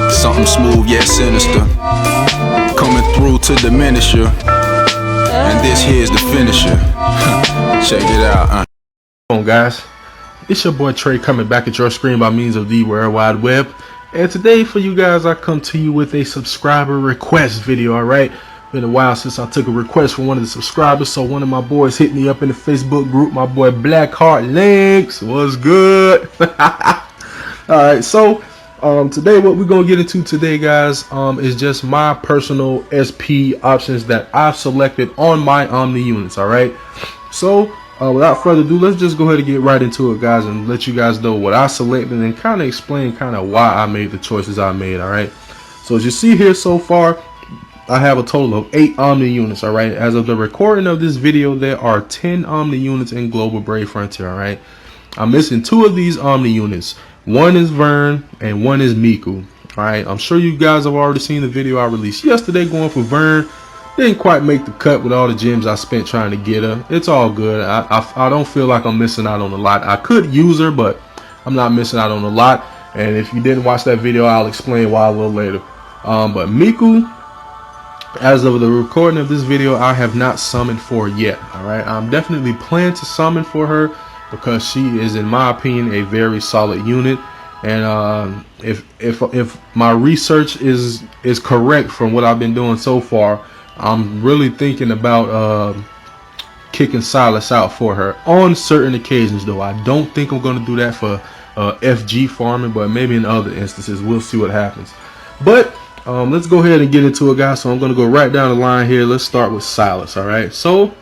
Something smooth yet sinister, coming through to diminish you. And this here's the finisher. Check it out. Come on, guys. It's your boy Trey coming back at your screen by means of the World Wide Web. And today for you guys, I come to you with a subscriber request video, alright? Been a while since I took a request from one of the subscribers, so one of my boys hit me up in the Facebook group, my boy Blackheart Links. What's good? Alright, so today what we're gonna get into today, guys, is just my personal SP options that I've selected on my Omni units. Alright, so without further ado, let's just go ahead and get right into it, guys, and let you guys know what I selected and kind of explain kind of why I made the choices I made. Alright, so as you see here, so far I have a total of 8 Omni units. Alright, as of the recording of this video, there are 10 Omni units in Global Brave Frontier. Alright, I'm missing 2 of these Omni units. One is Vern and one is Miku. Alright, I'm sure you guys have already seen the video I released yesterday going for Vern. Didn't quite make the cut with all the gems I spent trying to get her. It's all good. I don't feel like I'm missing out on a lot. I could use her, but I'm not missing out on a lot. And if you didn't watch that video, I'll explain why a little later. But Miku, as of the recording of this video, I have not summoned for yet. Alright, I'm definitely planning to summon for her, because she is, in my opinion, a very solid unit. And if my research is correct from what I've been doing so far, I'm really thinking about kicking Silas out for her on certain occasions. Though I don't think I'm going to do that for FG farming, but maybe in other instances. We'll see what happens. But let's go ahead and get into it, guys. So I'm going to go right down the line here. Let's start with Silas. All right, so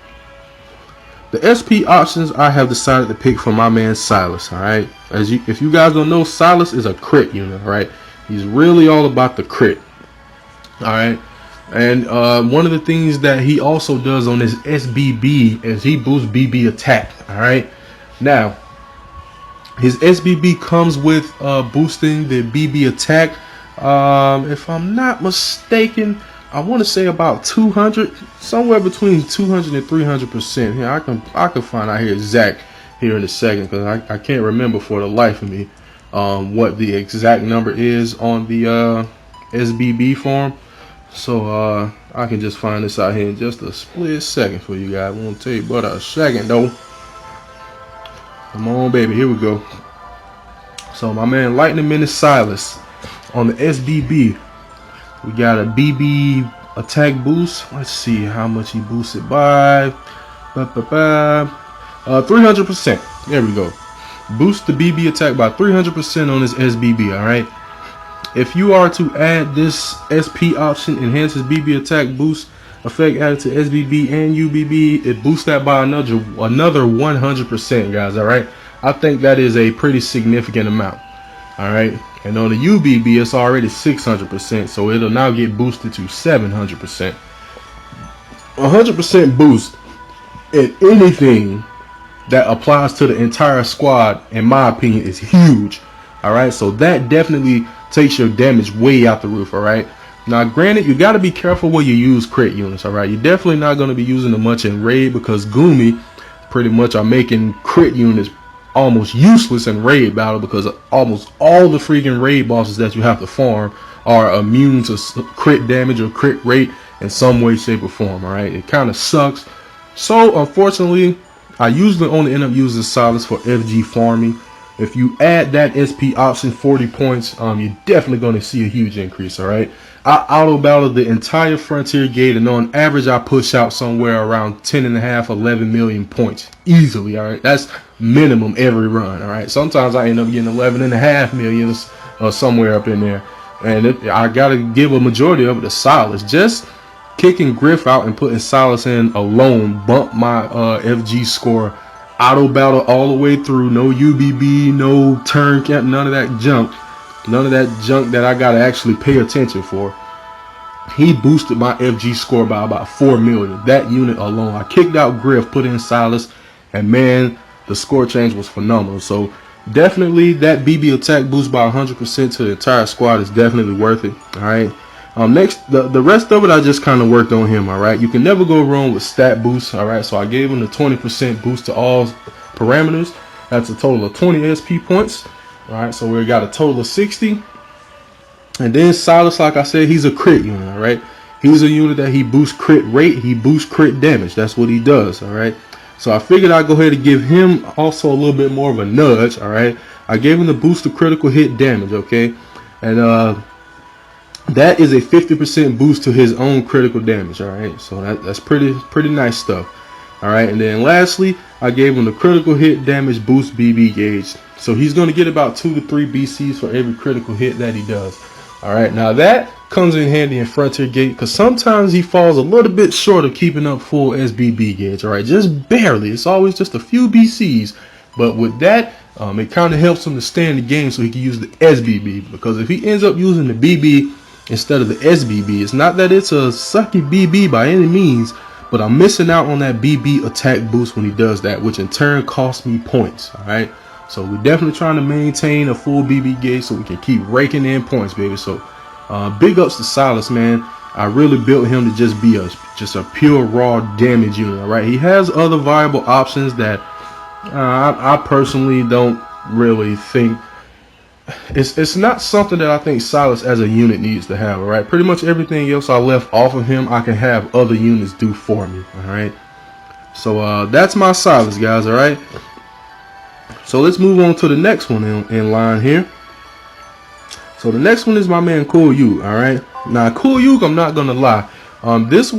the SP options I have decided to pick for my man Silas. Alright, if you guys don't know, Silas is a crit unit. Alright, he's really all about the crit. Alright, and one of the things that he also does on his SBB is he boosts BB attack. Alright, now his SBB comes with boosting the BB attack. If I'm not mistaken, I want to say about 200, somewhere between 200 and 300%. Here, I can find out here exact here in a second, because I can't remember for the life of me what the exact number is on the SBB form. So I can just find this out here in just a split second for you guys. I won't tell you but a second though. Come on, baby, here we go. So my man Lightning Menace Silas on the SBB. We got a BB attack boost. Let's see how much he boosted by. 300%. There we go. Boost the BB attack by 300% on his SBB. Alright. If you are to add this SP option, enhances BB attack boost effect added to SBB and UBB, it boosts that by another 100%, guys. Alright. I think that is a pretty significant amount. Alright. And on the UBB, it's already 600%, so it'll now get boosted to 700%. 100% boost in anything that applies to the entire squad, in my opinion, is huge. Alright, so that definitely takes your damage way out the roof. Alright, now granted, you got to be careful where you use crit units. Alright, you're definitely not going to be using them much in raid, because Goomy pretty much are making crit units almost useless in raid battle, because almost all the freaking raid bosses that you have to farm are immune to crit damage or crit rate in some way, shape, or form. Alright, it kind of sucks. So unfortunately, I usually only end up using Silas for FG farming. If you add that SP option 40 points, you're definitely going to see a huge increase. Alright, I auto battle the entire Frontier Gate, and on average I push out somewhere around 10.5, 11 million points easily. Alright, that's minimum every run. Alright, sometimes I end up getting 11.5 million or somewhere up in there, and I gotta give a majority of it to Silas. Just kicking Griff out and putting Silas in alone bump my FG score auto battle all the way through. No UBB, no turn camp, none of that junk. None of that junk that I gotta actually pay attention for. He boosted my FG score by about 4 million. That unit alone. I kicked out Griff, put in Silas, and man, the score change was phenomenal. So definitely that BB attack boost by 100% to the entire squad is definitely worth it. Alright. Next, the rest of it I just kind of worked on him. Alright, you can never go wrong with stat boosts. Alright, so I gave him the 20% boost to all parameters. That's a total of 20 SP points. All right, so we got a total of 60. And then Silas, like I said, he's a crit unit. All right, he's a unit that he boosts crit rate, he boosts crit damage. That's what he does. All right, so I figured I'd go ahead and give him also a little bit more of a nudge. All right, I gave him the boost to critical hit damage. Okay, and that is a 50% boost to his own critical damage. All right, so that's pretty nice stuff. All right, and then lastly, I gave him the critical hit damage boost BB gauge. So he's going to get about 2 to 3 BCs for every critical hit that he does. All right, now that comes in handy in Frontier Gate because sometimes he falls a little bit short of keeping up full SBB gauge. All right, just barely. It's always just a few BCs, but with that, it kind of helps him to stay in the game so he can use the SBB. Because if he ends up using the BB instead of the SBB, it's not that it's a sucky BB by any means, but I'm missing out on that BB attack boost when he does that, which in turn costs me points. All right, so we're definitely trying to maintain a full BB gauge so we can keep raking in points, baby. So big ups to Silas, man. I really built him to just be a pure raw damage unit. All right, he has other viable options that I personally don't really think. It's not something that I think Silas as a unit needs to have. All right, pretty much everything else I left off of him, I can have other units do for me. All right, so that's my Silas, guys. All right, so let's move on to the next one in line here. So the next one is my man Cool Yuk. All right, now Cool Yuk, I'm not gonna lie, this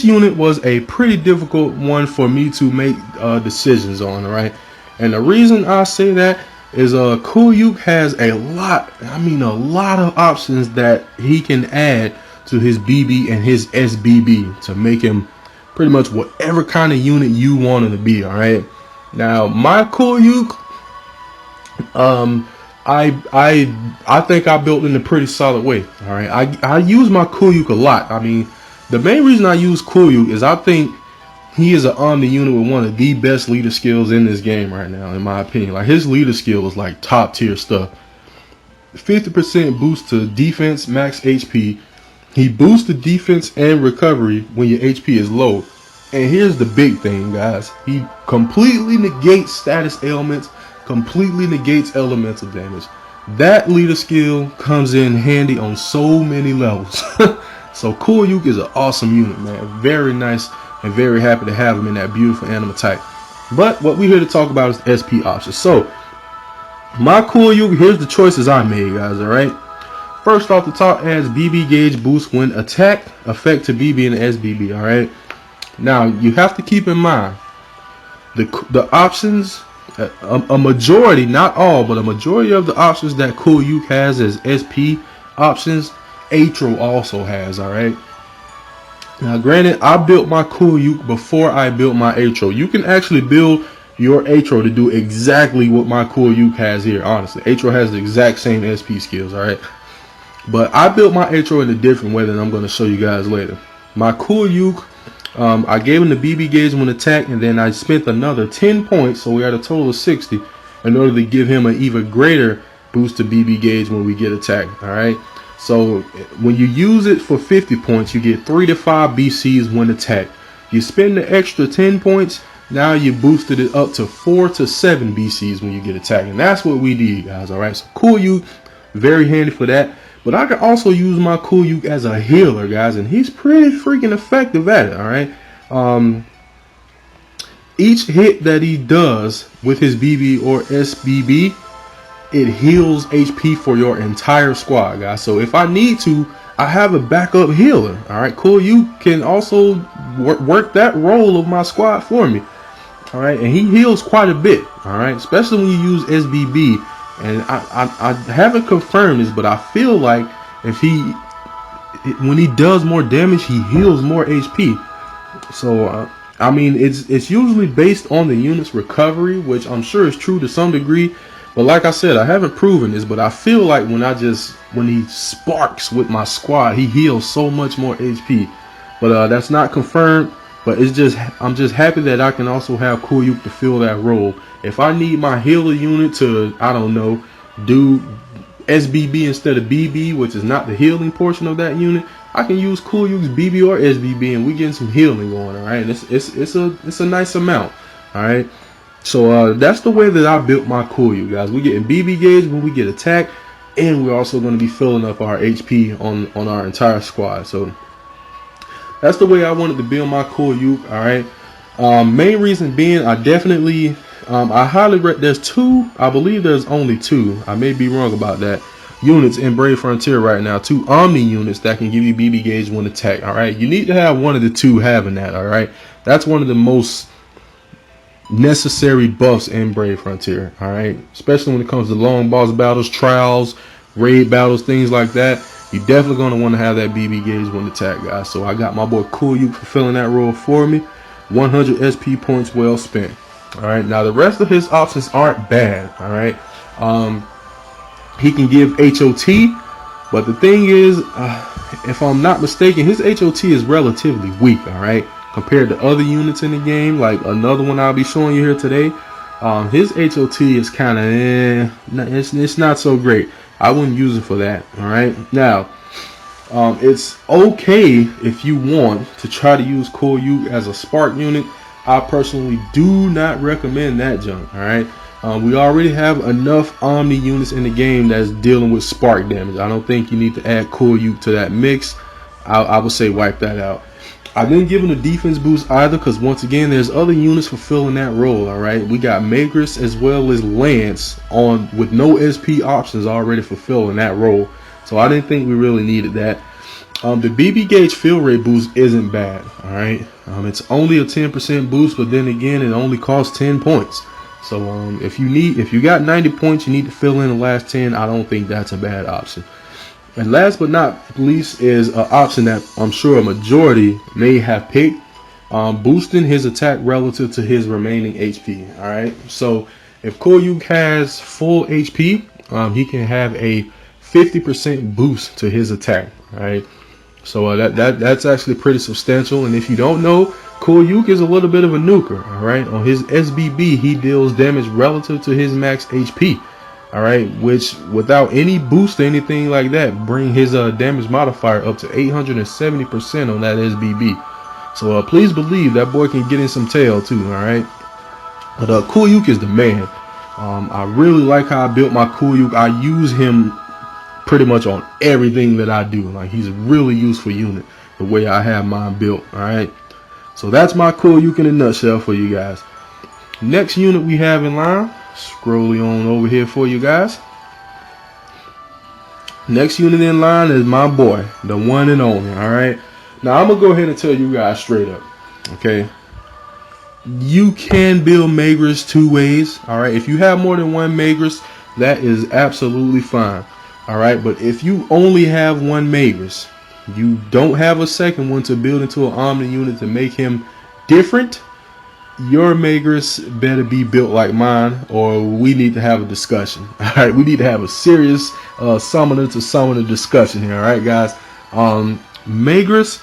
unit was a pretty difficult one for me to make decisions on. All right, and the reason I say that is Cool Yuk has a lot of options that he can add to his BB and his SBB to make him pretty much whatever kind of unit you want him to be. All right, now my Cool Yuk, I think I built in a pretty solid way. All right, I use my Cool Yuk a lot. I mean, the main reason I use Cool Yuk is I think he is an omni unit with one of the best leader skills in this game right now, in my opinion. Like, his leader skill is like top tier stuff. 50% boost to defense, max HP. He boosts the defense and recovery when your HP is low. And here's the big thing, guys. He completely negates status ailments, completely negates elemental damage. That leader skill comes in handy on so many levels. So Cool Yuk is an awesome unit, man. Very nice. And very happy to have him in that beautiful animal type. But what we're here to talk about is SP options. So my Cool Yuk, here's the choices I made, guys. All right, first off the top, adds BB gauge boost when attack effect to BB and SBB. All right, now you have to keep in mind the options, a majority, not all, but a majority of the options that Cool Yuk has as SP options, Atro also has. All right, now granted, I built my Cool Yuk before I built my Atro. You can actually build your Atro to do exactly what my Cool Yuk has here. Honestly, Atro has the exact same SP skills. All right, but I built my Atro in a different way that I'm going to show you guys later. My Cool Yuk, I gave him the BB gauge when attack, and then I spent another 10 points, so we had a total of 60, in order to give him an even greater boost to BB gauge when we get attacked. All right, so when you use it for 50 points, you get 3 to 5 BCs when attacked. You spend the extra 10 points, now you boosted it up to 4 to 7 BCs when you get attacked. And that's what we did, guys. All right, so Cool Yuk, very handy for that. But I can also use my Cool Yuk as a healer, guys, and he's pretty freaking effective at it. All right, each hit that he does with his BB or SBB, it heals HP for your entire squad, guys. So if I need to, I have a backup healer. All right, Cool Yuk can also work that role of my squad for me. All right, and he heals quite a bit. All right, especially when you use SBB. And I haven't confirmed this, but I feel like when he does more damage, he heals more HP. So I mean, it's usually based on the unit's recovery, which I'm sure is true to some degree. But like I said, I haven't proven this, but I feel like when he sparks with my squad, he heals so much more HP. But that's not confirmed. But I'm just happy that I can also have Cool Yuk to fill that role. If I need my healer unit to, I don't know, do SBB instead of BB, which is not the healing portion of that unit, I can use Cool Yuk's BB or SBB, and we getting some healing going. All right, it's a nice amount. All right. So that's the way that I built my core, you guys. We're getting BB gauge when we get attack, and we're also going to be filling up our HP on our entire squad. So that's the way I wanted to build my core, you. All right. Main reason being, I definitely, I highly there's two. I believe there's only two. I may be wrong about that. Units in Brave Frontier right now, 2 Omni units that can give you BB gauge when attack. All right, you need to have one of the two having that. All right, that's one of the most necessary buffs in Brave Frontier. All right, especially when it comes to long boss battles, trials, raid battles, things like that. You're definitely going to want to have that BB gauge when attack, guys. So I got my boy Cool You fulfilling that role for me. 100 SP points well spent. All right, now the rest of his options aren't bad. All right, he can give HOT, but the thing is, if I'm not mistaken, his HOT is relatively weak. All right, compared to other units in the game, like another one I'll be showing you here today. His HOT is kind of it's not so great. I wouldn't use it for that. All right, now it's okay if you want to try to use Koryu as a spark unit. I personally do not recommend that junk. All right, we already have enough Omni units in the game that's dealing with spark damage. I don't think you need to add Koryu to that mix. I would say wipe that out. I didn't give him a defense boost either, because once again, there's other units fulfilling that role. All right, we got Magrus as well as Lance on with no SP options already fulfilling that role. So I didn't think we really needed that. The BB gauge fill rate boost isn't bad. All right, it's only a 10% boost, but then again, it only costs 10 points. So if you got 90 points, you need to fill in the last 10. I don't think that's a bad option. And last but not least is an option that I'm sure a majority may have picked, boosting his attack relative to his remaining HP. All right, so if Koryuk has full HP, he can have a 50% boost to his attack. All right, so that's actually pretty substantial. And if you don't know, Koryuk is a little bit of a nuker. All right, on his SBB, he deals damage relative to his max HP. All right, which without any boost or anything like that, bring his damage modifier up to 870% on that SBB. So please believe that boy can get in some tail too. All right, but Koryuk is the man. I really like how I built my Koryuk. I use him pretty much on everything that I do. Like, he's a really useful unit the way I have mine built. All right, so that's my Koryuk in a nutshell for you guys. Next unit we have in line. Scrolling on over here for you guys. Next unit in line is my boy, the one and only. All right, now I'm gonna go ahead and tell you guys straight up. Okay, you can build Magrus 2 ways. All right, if you have more than one Magrus, that is absolutely fine. All right, but if you only have one Magrus, you don't have a second one to build into an Omni unit to make him different, your Magrus better be built like mine, or we need to have a discussion. All right, we need to have a serious summoner to summoner discussion here. All right, guys. Magrus,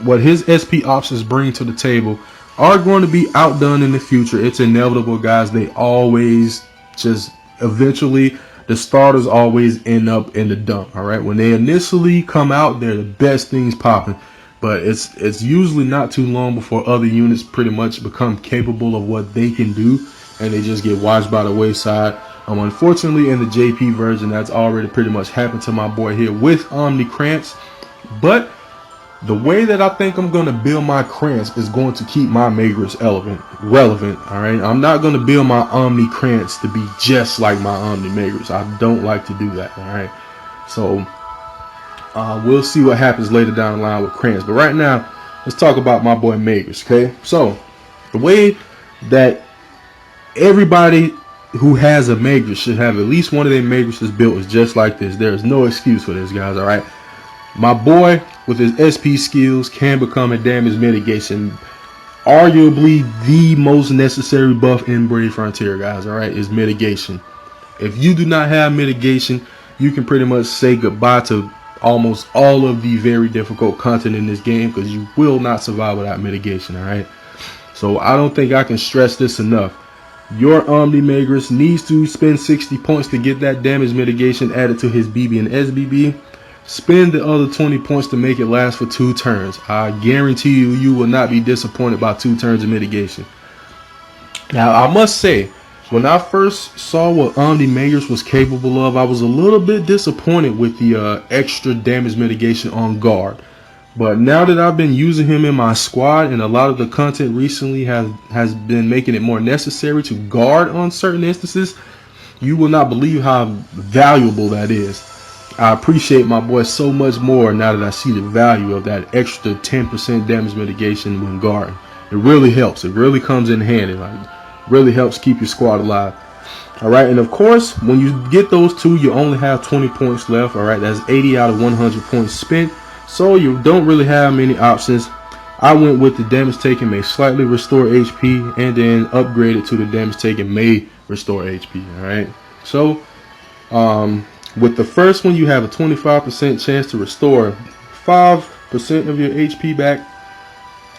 what his SP options bring to the table are going to be outdone in the future. It's inevitable, guys. They always just eventually, the starters always end up in the dump. All right, when they initially come out, they're the best things popping. But it's usually not too long before other units pretty much become capable of what they can do, and they just get washed by the wayside. Unfortunately, in the JP version, that's already pretty much happened to my boy here with Omni Krantz. But the way that I think I'm going to build my Krantz is going to keep my Magrus relevant. All right, I'm not going to build my Omni Krantz to be just like my Omni Magrus. I don't like to do that. All right, so we'll see what happens later down the line with Krantz. But right now, let's talk about my boy Magrus. Okay, so the way that everybody who has a Magrus should have at least one of their Magruses built is just like this. There is no excuse for this, guys. All right, my boy with his SP skills can become a damage mitigation. Arguably the most necessary buff in Brave Frontier, guys. All right, is mitigation. If you do not have mitigation, you can pretty much say goodbye to almost all of the very difficult content in this game, because you will not survive without mitigation. All right, so I don't think I can stress this enough. Your Omni Magrus needs to spend 60 points to get that damage mitigation added to his BB and SBB. Spend the other 20 points to make it last for 2 turns. I guarantee you, you will not be disappointed by 2 turns of mitigation. Now, I must say, when I first saw what Omni was capable of, I was a little bit disappointed with the extra damage mitigation on guard. But now that I've been using him in my squad, and a lot of the content recently has been making it more necessary to guard on certain instances, you will not believe how valuable that is. I appreciate my boy so much more now that I see the value of that extra 10% damage mitigation when guarding. It really helps. It really comes in handy. Like, really helps keep your squad alive. Alright, and of course, when you get those two, you only have 20 points left. Alright, that's 80 out of 100 points spent. So you don't really have many options. I went with the damage taken may slightly restore HP, and then upgraded to the damage taken may restore HP. Alright, so with the first one, you have a 25% chance to restore 5% of your HP back.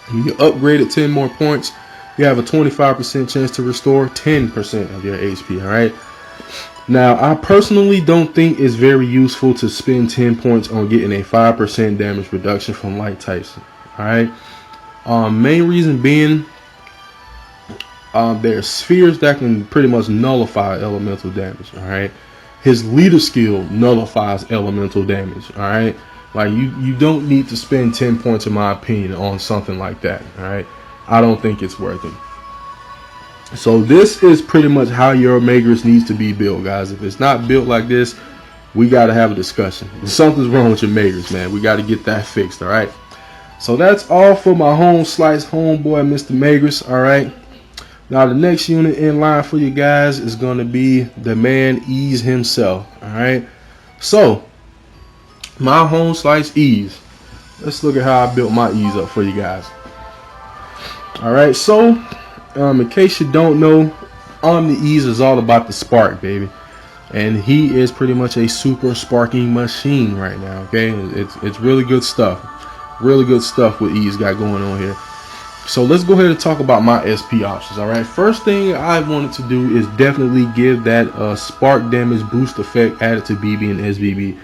When you upgrade it 10 more points, you have a 25% chance to restore 10% of your HP. Alright, now I personally don't think it's very useful to spend 10 points on getting a 5% damage reduction from light types. Alright, main reason being there's spheres that can pretty much nullify elemental damage. Alright, his leader skill nullifies elemental damage. Alright, like you don't need to spend 10 points, in my opinion, on something like that. Alright, I don't think it's worth it. So this is pretty much how your Magus needs to be built, guys. If it's not built like this, we got to have a discussion. Something's wrong with your Magus, man. We got to get that fixed. Alright, so that's all for my home slice homeboy, Mr. Magus. Alright, now the next unit in line for you guys is going to be the man Ease himself. Alright, so my home slice Ease. Let's look at how I built my Ease up for you guys. Alright, so in case you don't know, Omni Ease is all about the spark, baby. And he is pretty much a super sparking machine right now, okay? It's really good stuff. Really good stuff what Ease got going on here. So let's go ahead and talk about my SP options, alright? First thing I wanted to do is definitely give that spark damage boost effect added to BB and SBB.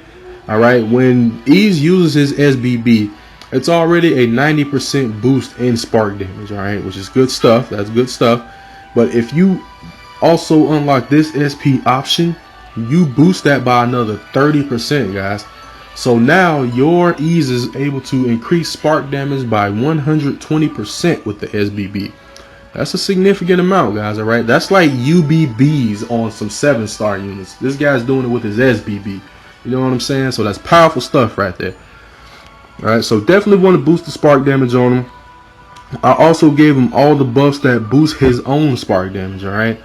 Alright, when Ease uses his SBB, it's already a 90% boost in spark damage, alright, which is good stuff. That's good stuff. But if you also unlock this SP option, you boost that by another 30%, guys. So now your Ease is able to increase spark damage by 120% with the SBB. That's a significant amount, guys, alright? That's like UBBs on some 7-star units. This guy's doing it with his SBB. You know what I'm saying? So that's powerful stuff right there. Alright, so definitely want to boost the spark damage on him. I also gave him all the buffs that boost his own spark damage, alright?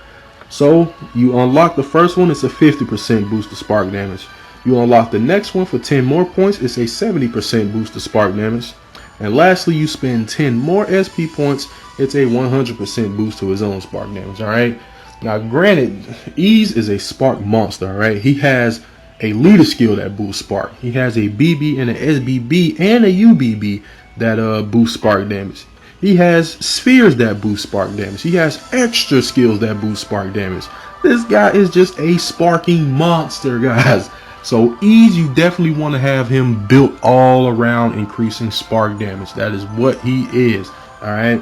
So you unlock the first one, it's a 50% boost to spark damage. You unlock the next one for 10 more points, it's a 70% boost to spark damage. And lastly, you spend 10 more SP points, it's a 100% boost to his own spark damage, alright? Now granted, Ease is a spark monster, alright? He has a leader skill that boosts spark. He has a BB and an SBB and a UBB that boost spark damage. He has spheres that boost spark damage. He has extra skills that boost spark damage. This guy is just a sparking monster, guys. So Ease, you definitely want to have him built all around increasing spark damage. That is what he is. Alright,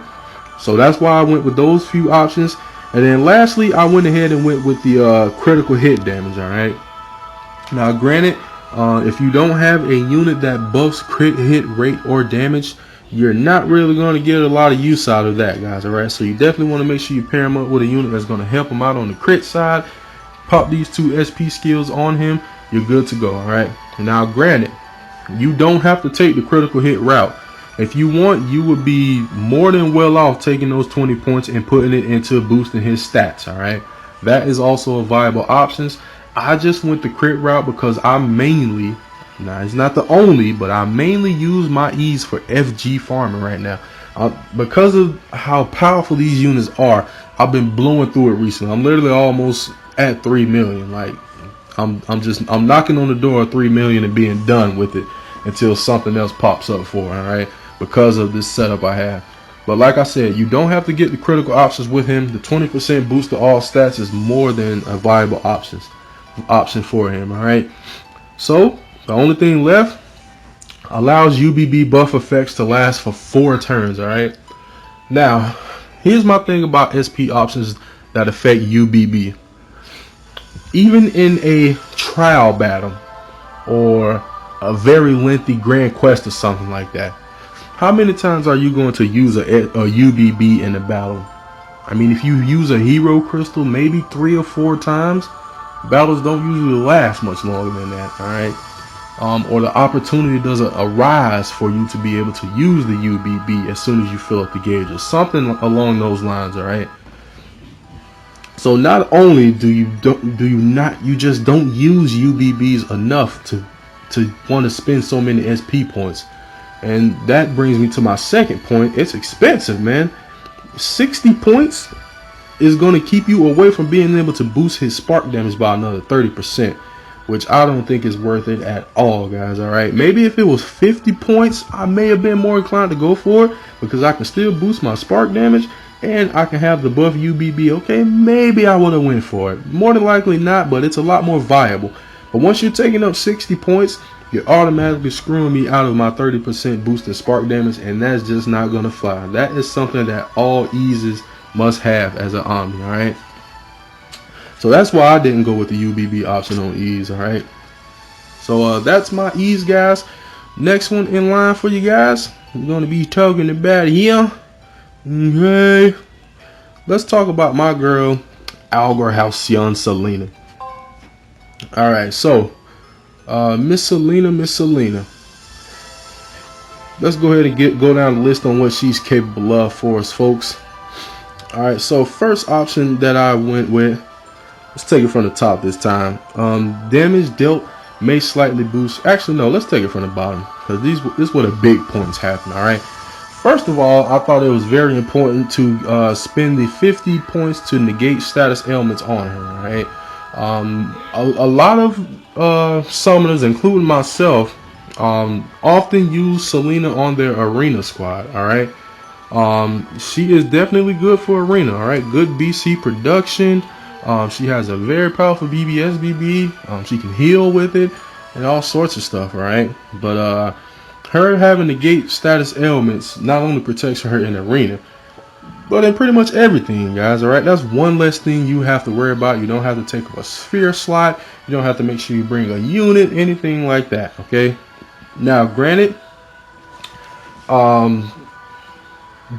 so that's why I went with those few options. And then lastly, I went ahead and went with the critical hit damage. Alright, now granted, if you don't have a unit that buffs crit hit rate or damage, you're not really going to get a lot of use out of that, guys. Alright, so you definitely want to make sure you pair him up with a unit that's going to help him out on the crit side. Pop these 2 SP skills on him, you're good to go. Alright, now granted, you don't have to take the critical hit route. If you want, you would be more than well off taking those 20 points and putting it into boosting his stats. Alright, that is also a viable option. I just went the crit route because I mainly, now it's not the only, but I mainly use my Ease for FG farming right now. Because of how powerful these units are, I've been blowing through it recently. I'm literally almost at 3 million. Like I'm knocking on the door of 3 million and being done with it until something else pops up for it, alright? Because of this setup I have. But like I said, you don't have to get the critical options with him. The 20% boost to all stats is more than a viable option for him. Alright, so the only thing left, allows UBB buff effects to last for 4 turns. Alright, now Here's my thing about SP options that affect UBB. Even in a trial battle or a very lengthy grand quest or something like that, how many times are you going to use a UBB in a battle? I mean, if you use a hero crystal maybe 3 or 4 times, battles don't usually last much longer than that, alright? Or the opportunity doesn't arise for you to be able to use the UBB as soon as you fill up the gauge or something along those lines, alright? So not only do you just don't use UBBs enough to want to spend so many SP points. And that brings me to my second point. It's expensive, man. 60 points is going to keep you away from being able to boost his spark damage by another 30%, which I don't think is worth it at all, guys. Alright, maybe if it was 50 points, I may have been more inclined to go for it, because I can still boost my spark damage and I can have the buff UBB. Okay, maybe I would have went for it. More than likely not, but it's a lot more viable. But once you're taking up 60 points, you're automatically screwing me out of my 30% boosted spark damage, and that's just not gonna fly. That is something that all eases must have as an Omni, alright? So that's why I didn't go with the UBB option on ease, alright? So that's my ease, guys. Next one in line for you guys, we're gonna be talking about here. Okay, let's talk about my girl Algorhalcyon Selena. Alright, so Miss Selena. Let's go ahead and go down the list on what she's capable of for us, folks. Alright, so first option that I went with, let's take it from the top this time. Damage dealt may slightly boost. Actually, no, let's take it from the bottom, because this is where the big points happen. Alright, first of all, I thought it was very important to spend the 50 points to negate status ailments on her. Alright, a lot of summoners, including myself, often use Selena on their arena squad. Alright, she is definitely good for arena. Alright, good BC production. She has a very powerful BB. She can heal with it and all sorts of stuff. Alright, but her having negate status ailments not only protects her in arena, but in pretty much everything, guys. Alright, that's one less thing you have to worry about. You don't have to take up a sphere slot. You don't have to make sure you bring a unit, anything like that. Okay, now granted,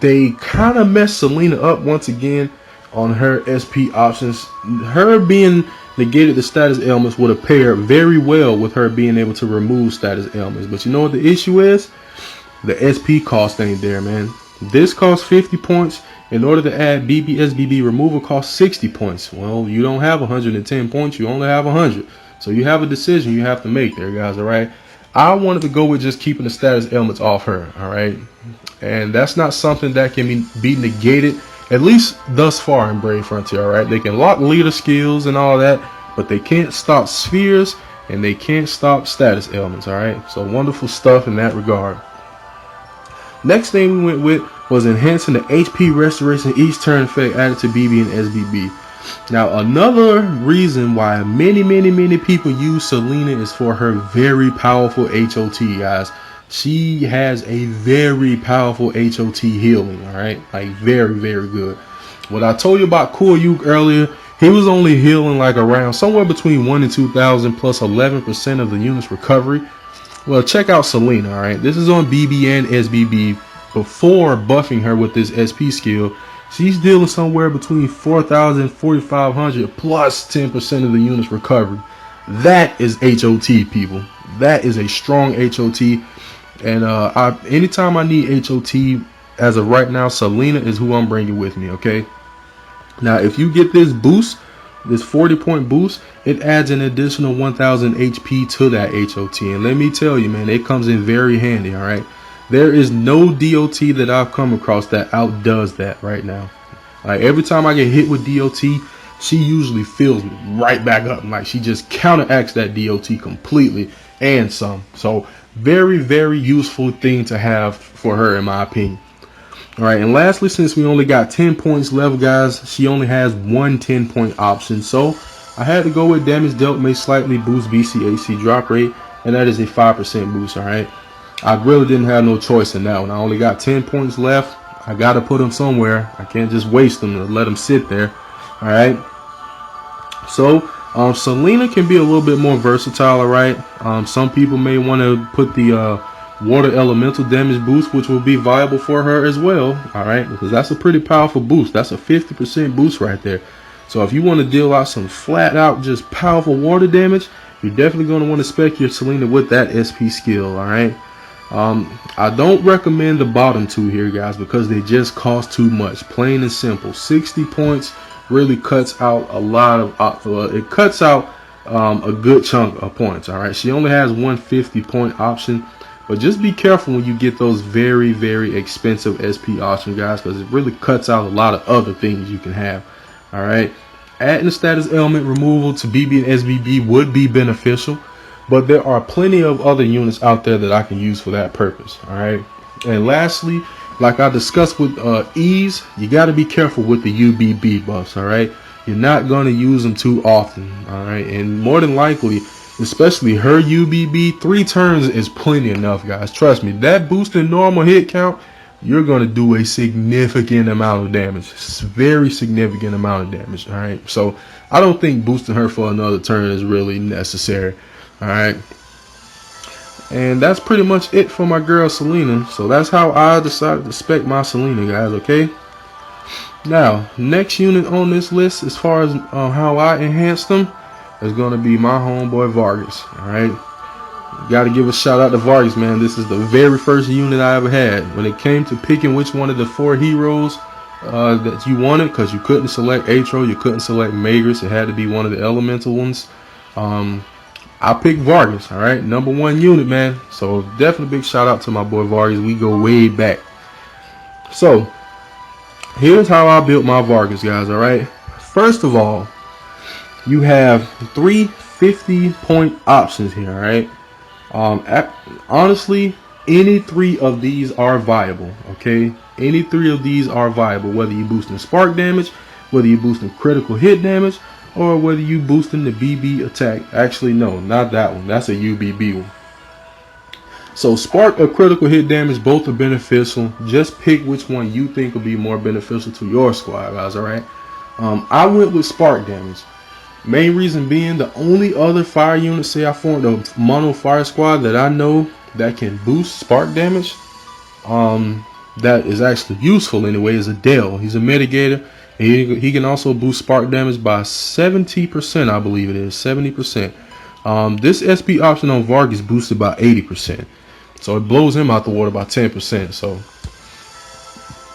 they kind of messed Selena up once again on her SP options. Her being negated the status ailments would have paired very well with her being able to remove status ailments. But you know what the issue is? The SP cost ain't there, man. This costs 50 points. In order to add SBB removal costs 60 points. Well, you don't have 110 points. You only have 100. So you have a decision you have to make there, guys. Alright, I wanted to go with just keeping the status ailments off her. Alright, and that's not something that can be negated, at least thus far in Brave Frontier. Alright, they can lock leader skills and all that, but they can't stop spheres and they can't stop status ailments. Alright, so wonderful stuff in that regard. Next thing we went with was enhancing the HP restoration each turn effect added to BB and SBB. Now, another reason why many people use Selena is for her very powerful HOT, guys. She has a very powerful HOT healing, alright? Like, very good. What I told you about Koryuk earlier, he was only healing like around somewhere between 1 and 2,000 plus 11% of the unit's recovery. Well, check out Selena, alright? This is on BB and SBB. Before buffing her with this SP skill, she's dealing somewhere between 4,000 and 4,500 plus 10% of the unit's recovery. That is HOT, people. That is a strong HOT. And anytime I need HOT, as of right now, Selena is who I'm bringing with me, okay? Now, if you get this boost, this 40-point boost, it adds an additional 1,000 HP to that HOT. And let me tell you, man, it comes in very handy, all right? There is no DOT that I've come across that outdoes that right now. Like, every time I get hit with DOT, she usually fills me right back up. Like, she just counteracts that DOT completely and some. So, very useful thing to have for her, in my opinion. Alright, and lastly, since we only got 10 points left, guys, she only has one 10-point option. So, I had to go with damage dealt may slightly boost BCAC drop rate, and that is a 5% boost, alright? I really didn't have no choice in that one. I only got 10 points left. I gotta put them somewhere. I can't just waste them and let them sit there. All right. So Selena can be a little bit more versatile. All right. Some people may want to put the water elemental damage boost, which will be viable for her as well. All right, because that's a pretty powerful boost. That's a 50% boost right there. So if you want to deal out some flat out just powerful water damage, you're definitely going to want to spec your Selena with that SP skill. All right. I don't recommend the bottom two here, guys, because they just cost too much. Plain and simple. 60 points really cuts out a lot of it cuts out a good chunk of points. All right, she only has one 50-point option, but just be careful when you get those very, very expensive SP options, guys, because it really cuts out a lot of other things you can have. All right, adding the status element removal to BB and SBB would be beneficial, but there are plenty of other units out there that I can use for that purpose. All right, and lastly, like I discussed with Ease, you got to be careful with the UBB buffs. All right, you're not going to use them too often. All right, and more than likely, especially her UBB, 3 turns is plenty enough, guys. Trust me, that boosting normal hit count, you're going to do a significant amount of damage. It's a very significant amount of damage. All right, so I don't think boosting her for another turn is really necessary. All right, and that's pretty much it for my girl Selena. So that's how I decided to spec my Selena, guys. Okay, now next unit on this list, as far as how I enhanced them, is going to be my homeboy Vargas. All right, got to give a shout out to Vargas, man. This is the very first unit I ever had. When it came to picking which one of the 4 heroes that you wanted, because you couldn't select Atro, you couldn't select Magus, it had to be one of the elemental ones. I picked Vargas. All right, #1 unit, man. So definitely big shout out to my boy Vargas. We go way back. So here's how I built my Vargas, guys. All right, first of all, you have 3 50-point options here. All right, honestly, any 3 of these are viable. Okay, any 3 of these are viable, whether you boosting spark damage, whether you boosting critical hit damage, or whether you boosting the BB attack. Actually, no, not that one. That's a UBB one. So spark or critical hit damage, both are beneficial. Just pick which one you think will be more beneficial to your squad, guys. All right. I went with spark damage. Main reason being, the only other fire unit, say I formed a mono fire squad that I know that can boost spark damage, that is actually useful anyway, is a Dale. He's a mitigator. He can also boost spark damage by 70%, I believe it is, 70%. This SP option on Vargas is boosted by 80%. So it blows him out the water by 10%. So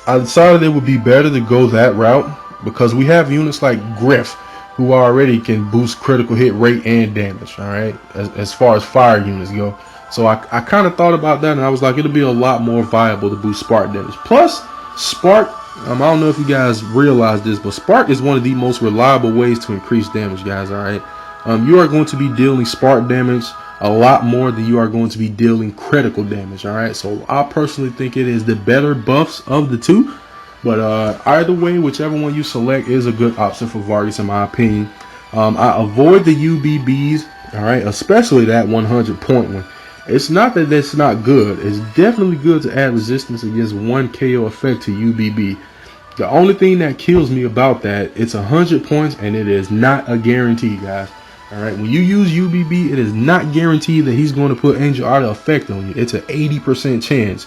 I decided it would be better to go that route, because we have units like Griff, who already can boost critical hit rate and damage, all right, as far as fire units go. So I kind of thought about that, and I was like, it'll be a lot more viable to boost spark damage. Plus, spark, I don't know if you guys realize this, but spark is one of the most reliable ways to increase damage, guys. All right, you are going to be dealing spark damage a lot more than you are going to be dealing critical damage. All right, so I personally think it is the better buffs of the 2, but either way, whichever one you select is a good option for Vargas, in my opinion. I avoid the UBBs, all right, especially that 100-point one. It's not that that's not good. It's definitely good to add resistance against 1 KO effect to UBB. The only thing that kills me about that, it's 100 points, and it is not a guarantee, guys. All right, when you use UBB, it is not guaranteed that he's going to put Angel out of effect on you. It's an 80% chance.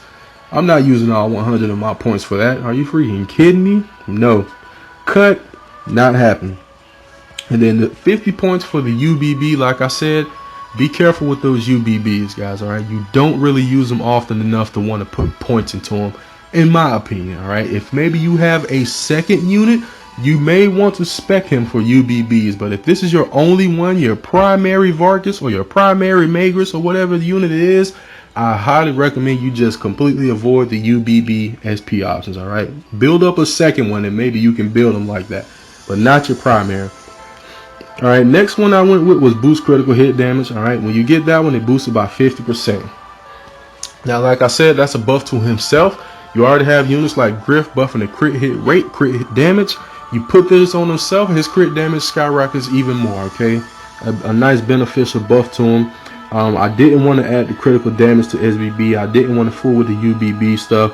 I'm not using all 100 of my points for that. Are you freaking kidding me? No. Cut, not happening. And then the 50 points for the UBB, like I said, be careful with those UBBs, guys. All right, you don't really use them often enough to want to put points into them, in my opinion. All right, if maybe you have a second unit, you may want to spec him for UBBs, but if this is your only one, your primary Vargas or your primary Magus or whatever the unit it is, I highly recommend you just completely avoid the UBB SP options. All right, build up a second one and maybe you can build them like that, but not your primary. All right, next one I went with was boost critical hit damage. All right, when you get that one, it boosted by 50%. Now, like I said, that's a buff to himself. You already have units like Griff buffing the crit hit rate, crit hit damage. You put this on himself, his crit damage skyrockets even more. Okay, a nice beneficial buff to him. I didn't want to add the critical damage to SBB. I didn't want to fool with the UBB stuff.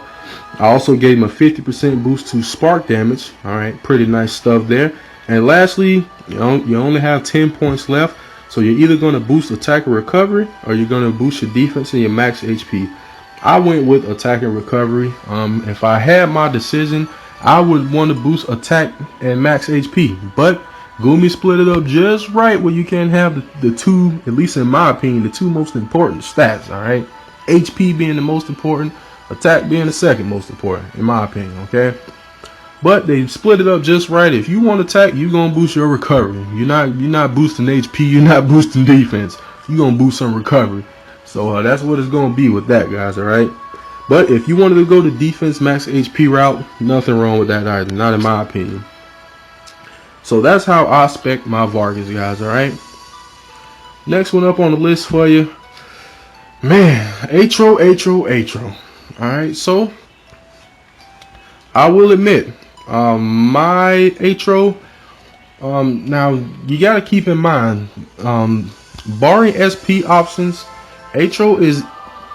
I also gave him a 50% boost to spark damage. Alright, pretty nice stuff there. And lastly, you only have 10 points left. So you're either going to boost attack and recovery, or you're going to boost your defense and your max HP. I went with attack and recovery. If I had my decision, I would want to boost attack and max HP. But Gumi split it up just right where you can have the two, at least in my opinion, the two most important stats. Alright, HP being the most important, attack being the second most important, in my opinion. Okay, but they split it up just right. If you want attack, you're gonna boost your recovery. You're not boosting HP. You're not boosting defense. You're gonna boost some recovery. So that's what it's gonna be with that, guys. All right. But if you wanted to go the defense max HP route, nothing wrong with that either. Not in my opinion. So that's how I spec my Vargas, guys. All right. Next one up on the list for you, man. Atro. All right. So I will admit, my Atro. Now you got to keep in mind, barring SP options, Atro is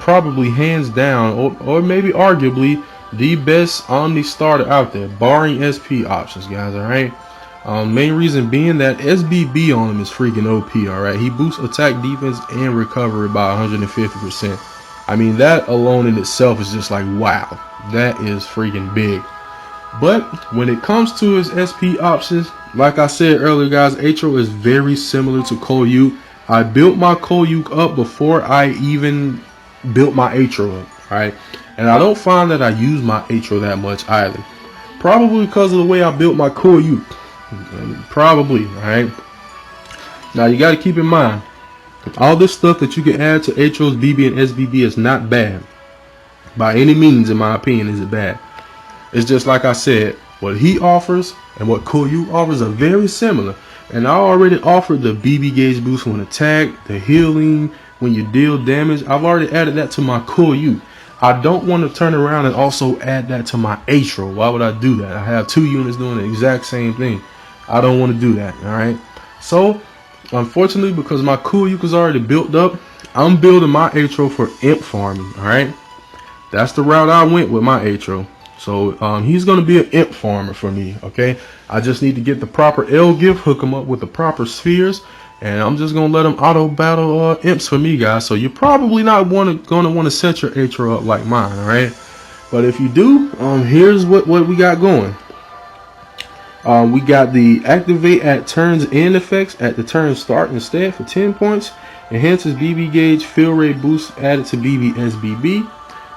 probably hands down, or maybe arguably, the best Omni starter out there, barring SP options, guys. All right. Main reason being that SBB on him is freaking OP. All right. He boosts attack, defense, and recovery by 150%. I mean, that alone in itself is just like, wow, that is freaking big. But when it comes to his SP options, like I said earlier, guys, Atro is very similar to Koyuk. I built my Koyuk up before I even built my Atro up, right? And I don't find that I use my Atro that much either. Probably because of the way I built my Koyuk. Probably, right? Now you got to keep in mind, all this stuff that you can add to Atro's BB and SBB is not bad. By any means, in my opinion, is it bad. It's just like I said, what he offers and what Koyuk offers are very similar. And I already offered the BB gauge boost when attack, the healing when you deal damage. I've already added that to my Koyuk. I don't want to turn around and also add that to my Atro. Why would I do that? I have two units doing the exact same thing. I don't want to do that. Alright. So, unfortunately, because my Koyuk is already built up, I'm building my Atro for imp farming. Alright. That's the route I went with my Atro. So he's going to be an imp farmer for me, okay? I just need to get the proper L gift, hook him up with the proper spheres, and I'm just going to let him auto battle imps for me, guys. So you're probably not going to want to set your Atro up like mine, all right? But if you do, here's what we got going. We got the activate at turns end effects at the turn start instead for 10 points. Enhances BB gauge, fill rate boost added to BB SBB.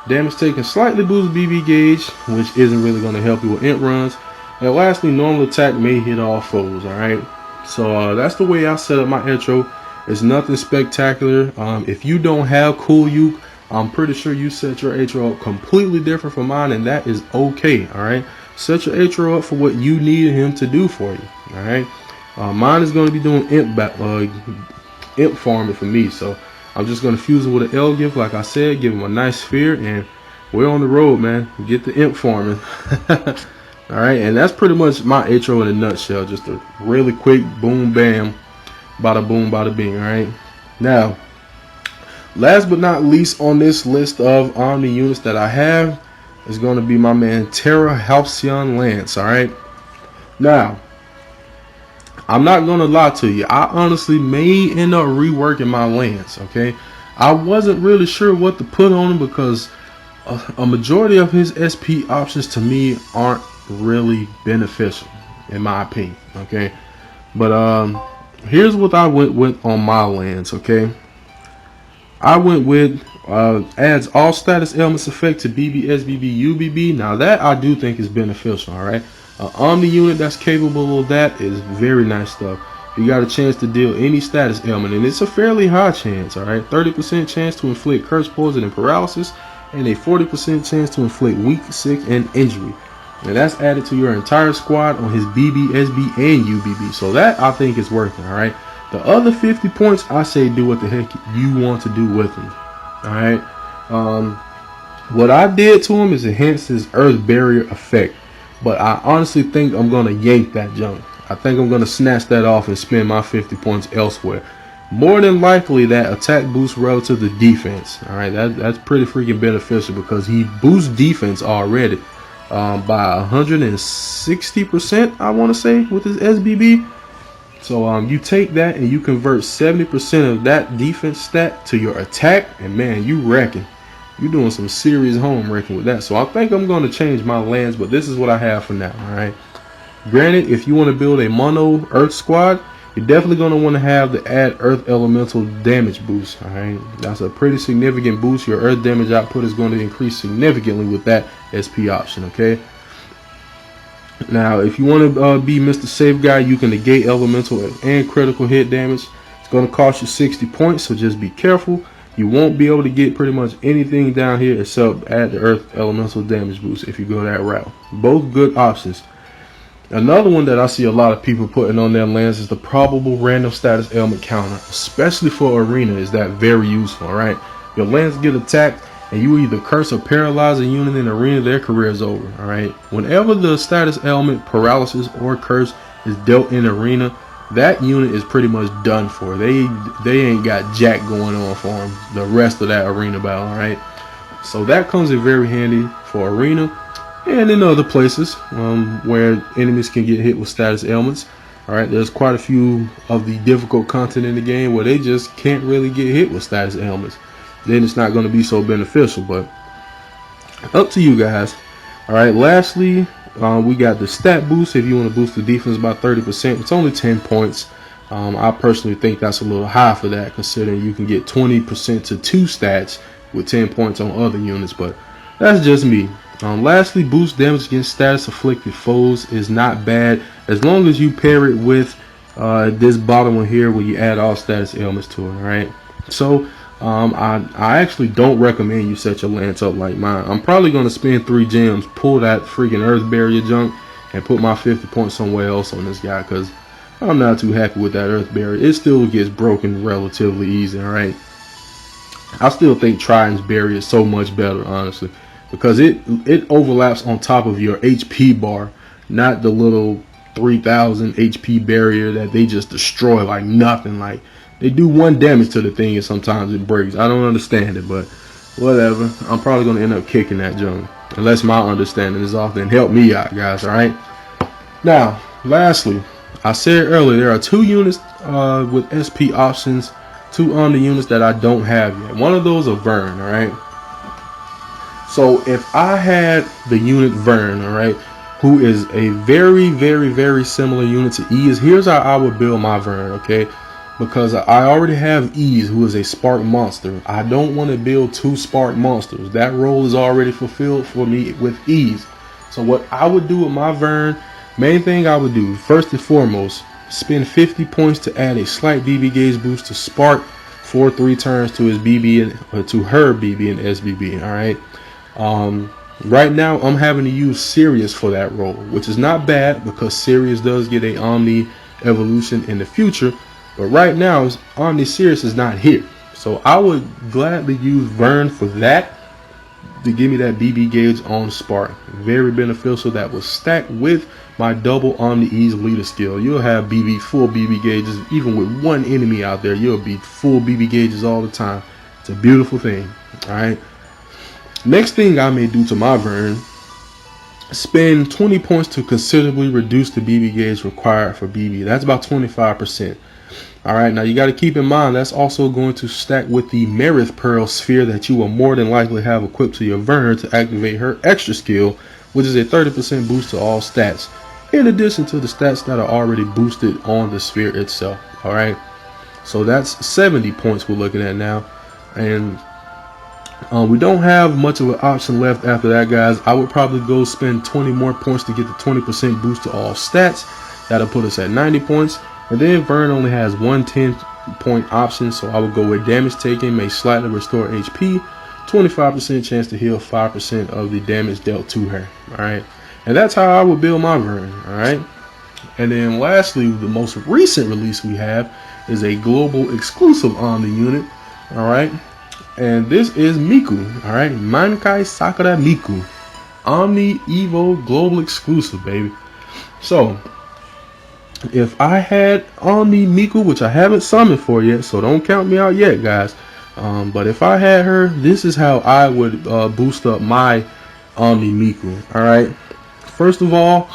Damage taken slightly boosts BB gauge, which isn't really going to help you with imp runs. And lastly, normal attack may hit all foes. Alright, so that's the way I set up my Atro. It's nothing spectacular. If you don't have Koyuk, I'm pretty sure you set your Atro up completely different from mine, and that is okay. Alright, set your Atro up for what you need him to do for you. Alright, mine is going to be doing imp farming for me, so I'm just going to fuse it with an L gift, like I said, give him a nice sphere, and we're on the road, man. Get the imp farming. Alright, and that's pretty much my Atro in a nutshell. Just a really quick boom, bam, bada boom, bada bing, alright? Now, last but not least on this list of Omni units that I have is going to be my man Terra Halcyon Lance, alright? Now, I'm not going to lie to you. I honestly may end up reworking my Lance, okay? I wasn't really sure what to put on him because a majority of his SP options to me aren't really beneficial, in my opinion, okay? But here's what I went with on my Lance, okay? I went with adds all status elements effect to BB, SBB, UBB. Now that I do think is beneficial, alright? Omni unit that's capable of that is very nice stuff. You got a chance to deal any status ailment, and it's a fairly high chance, alright? 30% chance to inflict curse, poison, and paralysis, and a 40% chance to inflict weak, sick, and injury. And that's added to your entire squad on his BB, SB, and UBB. So that I think is worth it, alright? The other 50 points, I say do what the heck you want to do with them, alright? What I did to him is enhance his earth barrier effect. But I honestly think I'm going to yank that junk. I think I'm going to snatch that off and spend my 50 points elsewhere. more than likely that attack boost relative to defense. All right, that's pretty freaking beneficial because he boosts defense already by 160%, I want to say, with his SBB. So you take that and you convert 70% of that defense stat to your attack, and man, you wrecking. You're doing some serious home wrecking with that. So I think I'm going to change my lands, but this is what I have for now. All right. Granted, if you want to build a mono Earth squad, you're definitely going to want to have the add Earth Elemental damage boost. All right, that's a pretty significant boost. Your Earth damage output is going to increase significantly with that SP option. Okay. Now, if you want to be Mr. Safe Guy, you can negate elemental and critical hit damage. It's going to cost you 60 points, so just be careful. You won't be able to get pretty much anything down here except add the Earth Elemental damage boost if you go that route. Both good options. Another one that I see a lot of people putting on their lands is the probable random status ailment counter, especially for arena. Is that very useful? All right, your lands get attacked and you either curse or paralyze a unit in arena, their career is over. All right, whenever the status ailment, paralysis, or curse is dealt in arena, that unit is pretty much done for. They ain't got jack going on for them the rest of that arena battle. All right, so that comes in very handy for arena and in other places where enemies can get hit with status ailments. All right, there's quite a few of the difficult content in the game where they just can't really get hit with status ailments. Then it's not going to be so beneficial, but up to you guys. All right, lastly, we got the stat boost. If you want to boost the defense by 30%, it's only 10 points. I personally think that's a little high for that, considering you can get 20% to 2 stats with 10 points on other units, but that's just me. Lastly, boost damage against status afflicted foes is not bad as long as you pair it with this bottom one here where you add all status ailments to it. All right, so I actually don't recommend you set your lance up like mine. I'm probably going to spend 3 gems, pull that freaking earth barrier junk, and put my 50 points somewhere else on this guy because I'm not too happy with that earth barrier. It still gets broken relatively easy. All right, I still think Trident's barrier is so much better, honestly, because it overlaps on top of your HP bar, not the little 3000 HP barrier that they just destroy like nothing. Like, they do 1 damage to the thing and sometimes it breaks. I don't understand it, but whatever. I'm probably going to end up kicking that junk unless my understanding is off. Then help me out, guys. All right, now lastly, I said earlier there are 2 units with SP options, 2 on the units that I don't have yet. One of those are Vern. All right, so if I had the unit Vern, all right, who is a very, very, very similar unit to Ease, here's how I would build my Vern, okay? Because I already have Ease, who is a spark monster. I don't want to build 2 spark monsters. That role is already fulfilled for me with Ease. So what I would do with my Vern, main thing I would do, first and foremost, spend 50 points to add a slight BB gauge boost to Spark for 3 turns to his BB and to her BB and SBB, all right? Right now I'm having to use Sirius for that role, which is not bad because Sirius does get a Omni evolution in the future, but right now Omni Sirius is not here, so I would gladly use Vern for that to give me that BB gauge on Spark. Very beneficial. That will stack with my double Omni Ease leader skill. You'll have full BB gauges even with 1 enemy out there. You'll be full BB gauges all the time. It's a beautiful thing. All right, next thing I may do to my Vern, spend 20 points to considerably reduce the BB gauge required for BB. That's about 25%. Alright, now you got to keep in mind that's also going to stack with the Merith Pearl sphere that you will more than likely have equipped to your Vern to activate her extra skill, which is a 30% boost to all stats, in addition to the stats that are already boosted on the sphere itself. Alright, so that's 70 points we're looking at now, and we don't have much of an option left after that, guys. I would probably go spend 20 more points to get the 20% boost to all stats. That'll put us at 90 points. And then Vern only has 1 10-point option, so I would go with damage taken, may slightly restore HP, 25% chance to heal 5% of the damage dealt to her. Alright, and that's how I would build my Vern. Alright, and then lastly, the most recent release we have is a global exclusive on the unit. Alright, and this is Miku. Alright, Mankai Sakura Miku, Omni Evo global exclusive, baby. So If I had Omni Miku, which I haven't summoned for yet, so don't count me out yet, guys. But if I had her, this is how I would boost up my Omni Miku. Alright. First of all,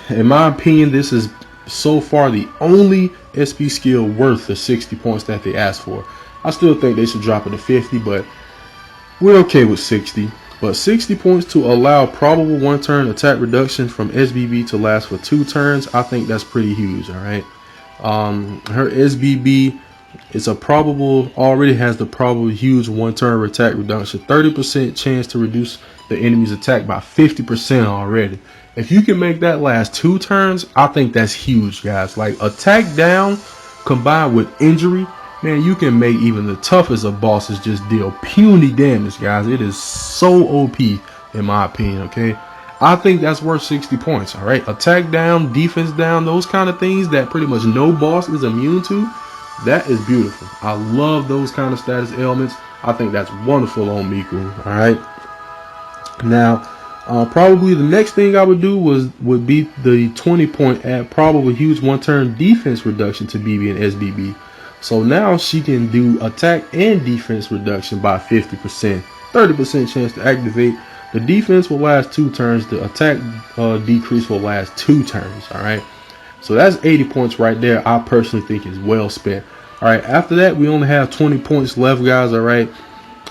in my opinion, this is so far the only SP skill worth the 60 points that they asked for. I still think they should drop it to 50, but we're okay with 60. But 60 points to allow probable 1-turn attack reduction from SBB to last for 2 turns. I think that's pretty huge. Alright. Her SBB is already has the probable huge 1-turn attack reduction. 30% chance to reduce the enemy's attack by 50% already. If you can make that last 2 turns, I think that's huge, guys. Like, attack down combined with injury, man, you can make even the toughest of bosses just deal puny damage, guys. It is so OP, in my opinion, okay? I think that's worth 60 points, all right? Attack down, defense down, those kind of things that pretty much no boss is immune to, that is beautiful. I love those kind of status ailments. I think that's wonderful on Miku, all right? Now, probably the next thing I would do would be the 20-point add probably huge 1-turn defense reduction to BB and SBB. So now she can do attack and defense reduction by 50%. 30% chance to activate. The defense will last 2 turns. The attack decrease will last 2 turns. Alright. So that's 80 points right there. I personally think is well spent. Alright, after that we only have 20 points left, guys. Alright.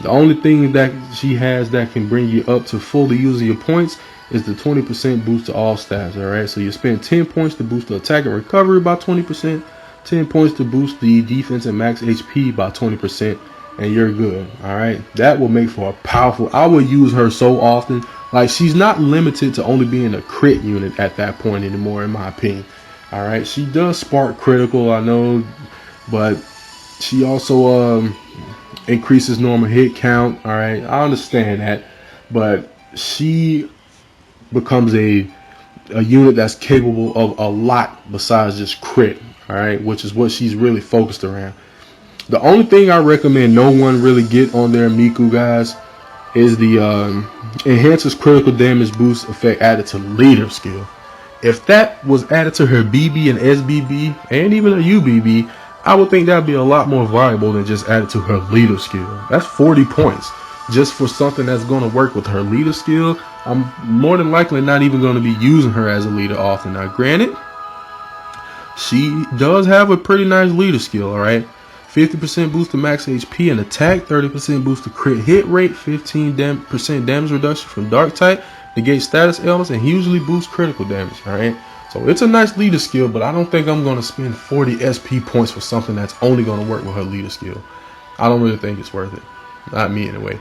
The only thing that she has that can bring you up to fully using your points is the 20% boost to all stats. Alright. So you spend 10 points to boost the attack and recovery by 20%. 10 points to boost the defense and max HP by 20%, and you're good. Alright, that will make for a powerful. I would use her so often. Like, she's not limited to only being a crit unit at that point anymore, in my opinion. Alright, she does spark critical, I know, but she also increases normal hit count. Alright, I understand that, but she becomes a unit that's capable of a lot besides just crit. Alright, which is what she's really focused around. The only thing I recommend no one really get on their Miku, guys, is the enhances critical damage boost effect added to leader skill. If that was added to her BB and SBB and even a UBB, I would think that would be a lot more valuable than just added to her leader skill. That's 40 points just for something that's going to work with her leader skill. I'm more than likely not even going to be using her as a leader often. Now, granted, she does have a pretty nice leader skill, alright? 50% boost to max HP and attack, 30% boost to crit hit rate, 15% damage reduction from dark type, negate status ailments, and hugely boost critical damage, alright? So it's a nice leader skill, but I don't think I'm going to spend 40 SP points for something that's only going to work with her leader skill. I don't really think it's worth it. Not me anyway.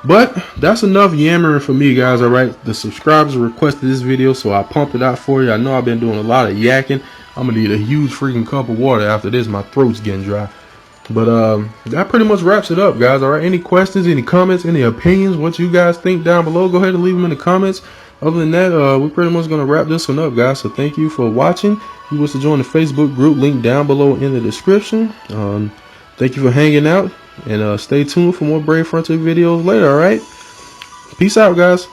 But that's enough yammering for me, guys, alright? The subscribers requested this video, so I pumped it out for you. I know I've been doing a lot of yakking. I'm gonna need a huge freaking cup of water after this. My throat's getting dry. But that pretty much wraps it up, guys. Alright, any questions, any comments, any opinions, what you guys think down below, go ahead and leave them in the comments. Other than that, we're pretty much gonna wrap this one up, guys. So thank you for watching. If you wish to join the Facebook group, link down below in the description. Thank you for hanging out, and stay tuned for more Brave Frontier videos later. Alright, peace out, guys.